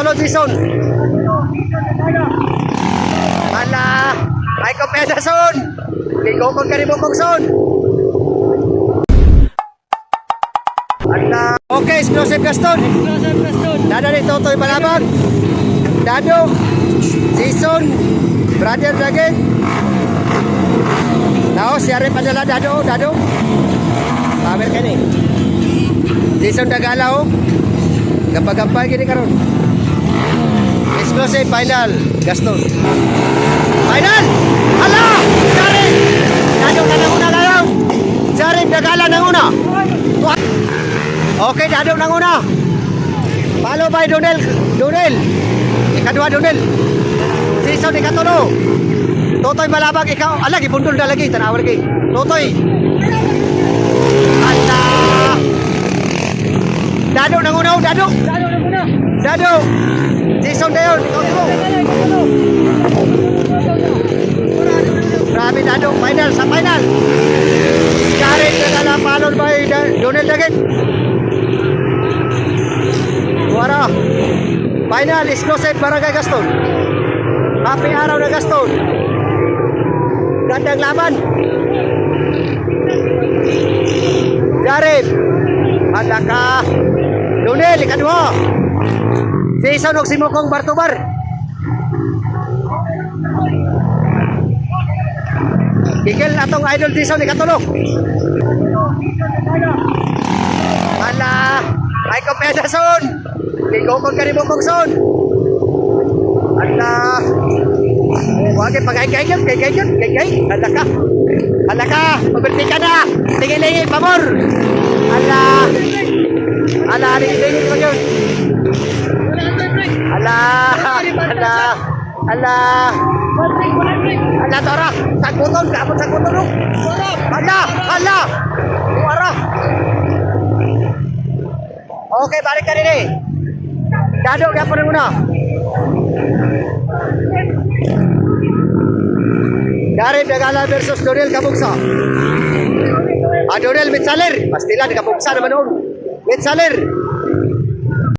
Katulo Jason. Ala, ay kompeta son. Gigokon ka ni Bukong son. Ala, okay, explosive Gaston. Dada ni Totoy Balabag. Dado, Jason, Brother Dagen. Tahu siarin padala Dado. Pamer ka ni. Jason Dagalaw. Gampang-gampang gini karon. Explosive final, Gaston. Final! Hala! Jarin! Dado na nanguna lalaw. Jarin Dagala nanguna. Okay, Dado nanguna. Follow by Donel. Ikadua Donel. Jason ikatulo. Totoy Malabag ikaw. Ala, gipundol na lagi. Tanaw lagi. Totoy. Ala! Dado nanguna. Dado. Jason dayon. Grabe Dado. Final. Sa final. Jarin Dagala followed by Donel Dagen. Wara. Final, exclusive Barangay Gaston. Happy araw na Gaston. Gandang laban. Jared. Ada ka. Donel, ikadua. Jason og Simokong Bartubar. Gigil atong idol Jason ikatulo. Ala, ay kompeta son. Gigokon ka ni Bukong son. Ala. Wag pagay-gay. Ala ka. Pagberti ka na. Tingin-tingin pamor. Ala. Tingin pa yun. Ala tora. Sagbuton ka. Sagbuton. Ala. Wara. Okay, balik ka rin eh. Dado ka po rin muna. Jarin Dagala versus Donel Kabuksa. Donel Mitsaler. Pastilan Kabuksa naman noon. Mitsaler.